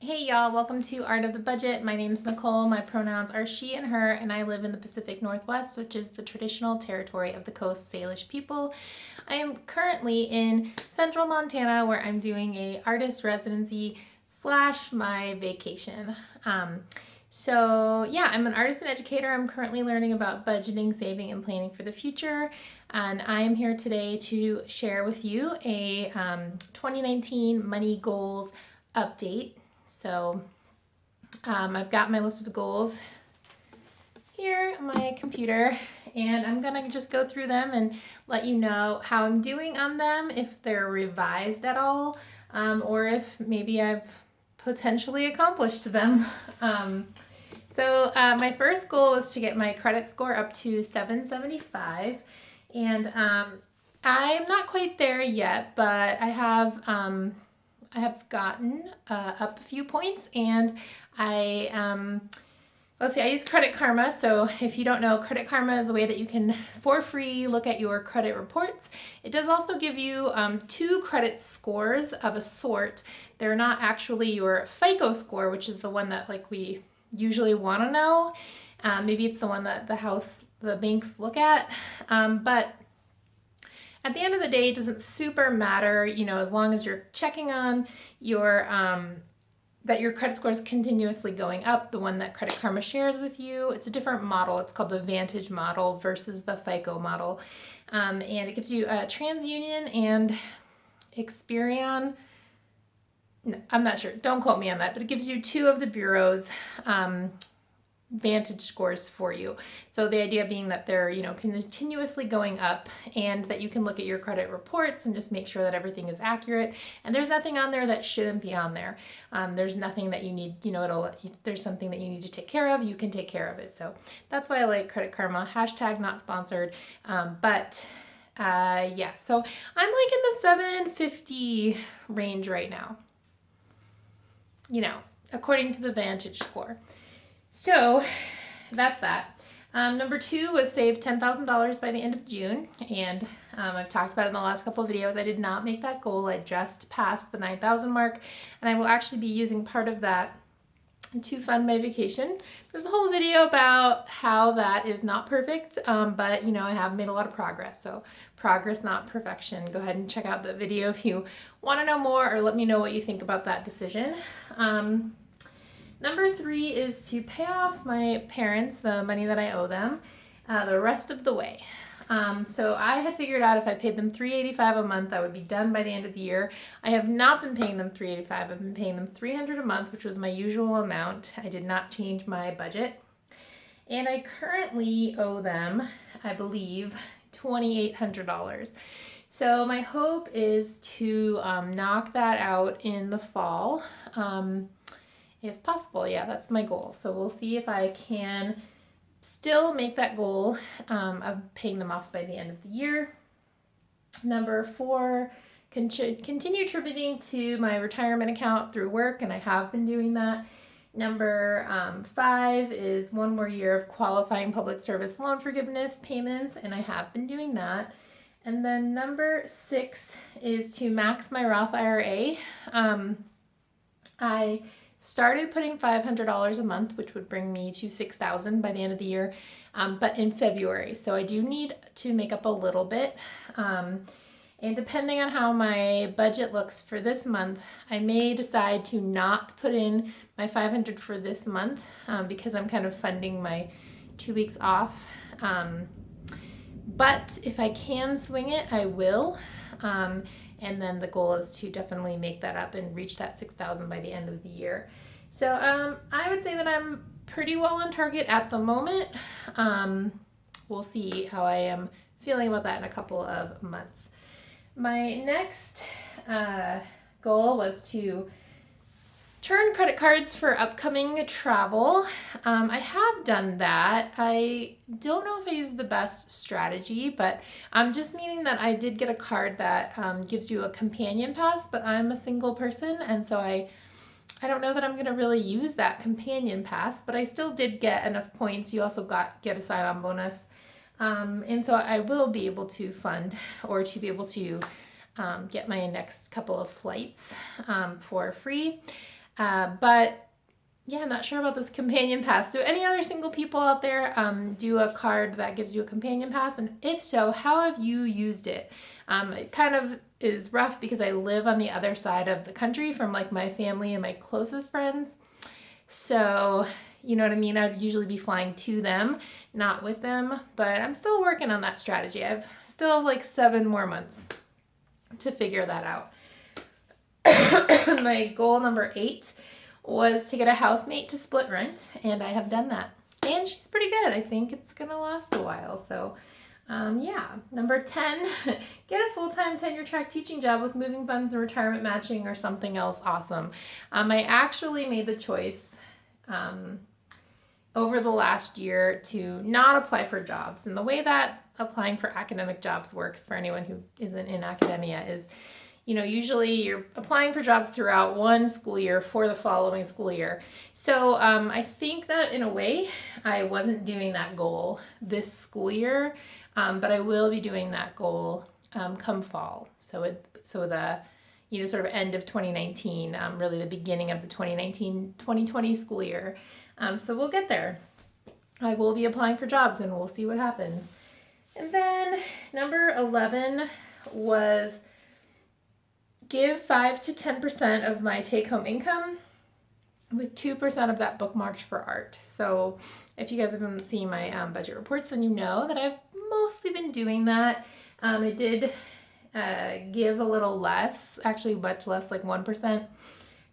Hey y'all, welcome to Art of the Budget. My name's Nicole, my pronouns are she and her, and I live in the Pacific Northwest, which is the traditional territory of the Coast Salish people. I am currently in central Montana where I'm doing a artist residency / my vacation. I'm an artist and educator. I'm currently learning about budgeting, saving, and planning for the future. And I am here today to share with you a 2019 money goals update. So I've got my list of goals here on my computer, and I'm gonna just go through them and let you know how I'm doing on them, if they're revised at all, or if maybe I've potentially accomplished them. My first goal was to get my credit score up to 775, and I'm not quite there yet, but I have gotten up a few points, and I use Credit Karma. So if you don't know, Credit Karma is a way that you can, for free, look at your credit reports. It does also give you 2 credit scores of a sort. They're not actually your FICO score, which is the one that we usually want to know. Maybe it's the one that the banks look at, but at the end of the day, it doesn't super matter, as long as you're checking on your that your credit score is continuously going up, the one that Credit Karma shares with you. It's a different model. It's called the Vantage model versus the FICO model. And it gives you TransUnion and Experian. No, I'm not sure. Don't quote me on that, but it gives you 2 of the bureaus Vantage scores for you. So the idea being that they're, continuously going up, and that you can look at your credit reports and just make sure that everything is accurate. And there's nothing on there that shouldn't be on there. There's nothing that you need, there's something that you need to take care of, you can take care of it. So that's why I like Credit Karma. # not sponsored. So I'm in the 750 range right now, according to the Vantage score. So that's that. Number 2 was save $10,000 by the end of June, and I've talked about it in the last couple of videos. I did not make that goal. I just passed the 9,000 mark, and I will actually be using part of that to fund my vacation. There's a whole video about how that is not perfect, but I have made a lot of progress. So progress, not perfection. Go ahead and check out the video if you want to know more, or let me know what you think about that decision. Number 3 is to pay off my parents the money that I owe them the rest of the way. So I had figured out if I paid them $385 a month, I would be done by the end of the year. I have not been paying them $385. I've been paying them $300 a month, which was my usual amount. I did not change my budget. And I currently owe them, I believe, $2,800. So my hope is to knock that out in the fall. If possible. Yeah, that's my goal. So we'll see if I can still make that goal of paying them off by the end of the year. Number 4, continue contributing to my retirement account through work, and I have been doing that. Number 5 is 1 more year of qualifying public service loan forgiveness payments, and I have been doing that. And then number 6 is to max my Roth IRA. I started putting $500 a month, which would bring me to $6,000 by the end of the year, but in February. So I do need to make up a little bit. And depending on how my budget looks for this month, I may decide to not put in my $500 for this month because I'm kind of funding my 2 weeks off. But if I can swing it, I will. And then the goal is to definitely make that up and reach that $6,000 by the end of the year. So I would say that I'm pretty well on target at the moment. We'll see how I am feeling about that in a couple of months. My next goal was to turn credit cards for upcoming travel. I have done that. I don't know if I used the best strategy, but I'm just meaning that I did get a card that gives you a companion pass, but I'm a single person, and so I don't know that I'm going to really use that companion pass, but I still did get enough points. You also get a sign-on bonus, and so I will be able to fund, or to be able to get my next couple of flights for free. But yeah, I'm not sure about this companion pass. Do any other single people out there do a card that gives you a companion pass? And if so, how have you used it? It kind of is rough because I live on the other side of the country from like my family and my closest friends. So, you know what I mean? I'd usually be flying to them, not with them, but I'm still working on that strategy. I've still have like 7 more months to figure that out. My goal number 8 was to get a housemate to split rent, and I have done that. And she's pretty good. I think it's going to last a while. So, yeah. Number 10, get a full-time tenure-track teaching job with moving funds and retirement matching or something else awesome. I actually made the choice over the last year to not apply for jobs. And the way that applying for academic jobs works for anyone who isn't in academia is, you know, usually you're applying for jobs throughout one school year for the following school year. So I think that in a way I wasn't doing that goal this school year, but I will be doing that goal come fall. So the, you know, sort of end of 2019, really the beginning of the 2019-2020 school year. So we'll get there. I will be applying for jobs and we'll see what happens. And then number 11 was give 5 to 10% of my take-home income with 2% of that bookmarked for art. So if you guys have been seeing my budget reports, then you know that I've mostly been doing that. I did give a little less, actually much less, like 1%.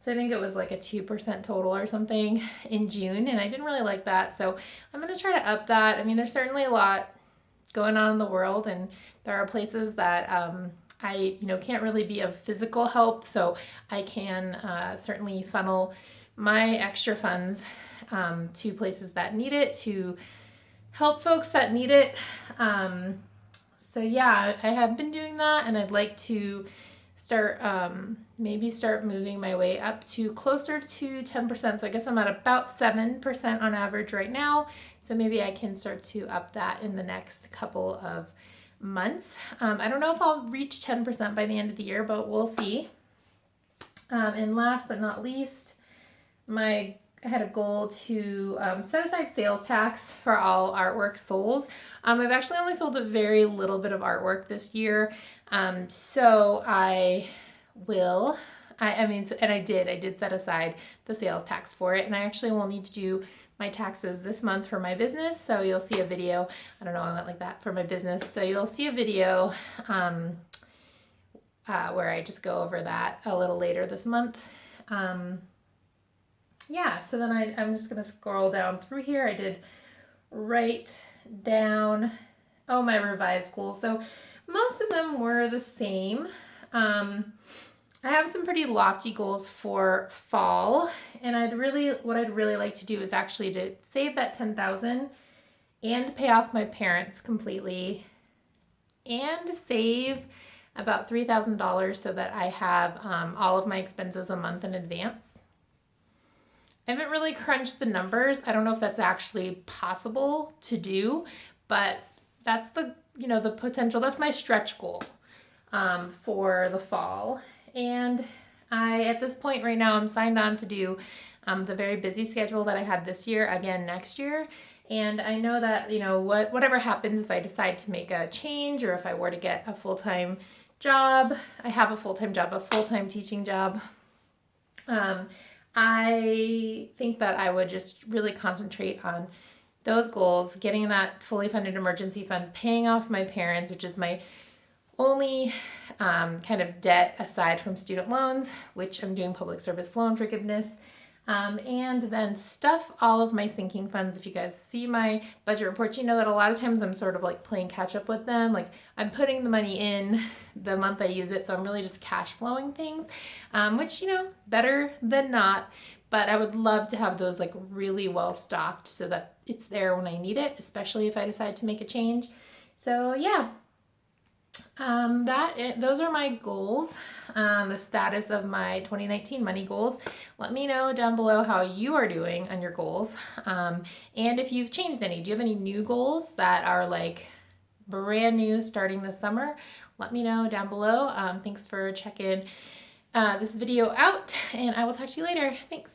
So I think it was like a 2% total or something in June, and I didn't really like that. So I'm going to try to up that. I mean, there's certainly a lot going on in the world, and there are places that I, you know, can't really be of physical help, so I can certainly funnel my extra funds to places that need it, to help folks that need it. So yeah, I have been doing that, and I'd like to start maybe start moving my way up to closer to 10%. So I guess I'm at about 7% on average right now. So maybe I can start to up that in the next couple of months. I don't know if I'll reach 10% by the end of the year, but we'll see. And last but not least, I had a goal to set aside sales tax for all artwork sold. I've actually only sold a very little bit of artwork this year, so I did set aside the sales tax for it, and I actually will need to do my taxes this month for my business, so you'll see a video. I don't know, I went like that for my business, so you'll see a video where I just go over that a little later this month. Yeah, so then I'm just going to scroll down through here. I did write down, my revised goals. So most of them were the same. I have some pretty lofty goals for fall, and what I'd really like to do is actually to save that $10,000 and pay off my parents completely and save about $3,000 so that I have all of my expenses a month in advance. I haven't really crunched the numbers. I don't know if that's actually possible to do, but that's the potential. That's my stretch goal for the fall. And at this point right now, I'm signed on to do the very busy schedule that I had this year again next year. And I know that, whatever happens, if I decide to make a change or if I were to get a full-time job, I have a full-time job, a full-time teaching job. I think that I would just really concentrate on those goals, getting that fully funded emergency fund, paying off my parents, which is my only kind of debt aside from student loans, which I'm doing public service loan forgiveness, and then stuff all of my sinking funds. If you guys see my budget reports, you know that a lot of times I'm sort of like playing catch up with them. Like I'm putting the money in the month I use it, so I'm really just cash flowing things, which, better than not. But I would love to have those like really well stocked so that it's there when I need it, especially if I decide to make a change. So yeah, those are my goals. The status of my 2019 money goals. Let me know down below how you are doing on your goals, and if you've changed any. Do you have any new goals that are like brand new starting this summer? Let me know down below. Thanks for checking this video out, and I will talk to you later. Thanks.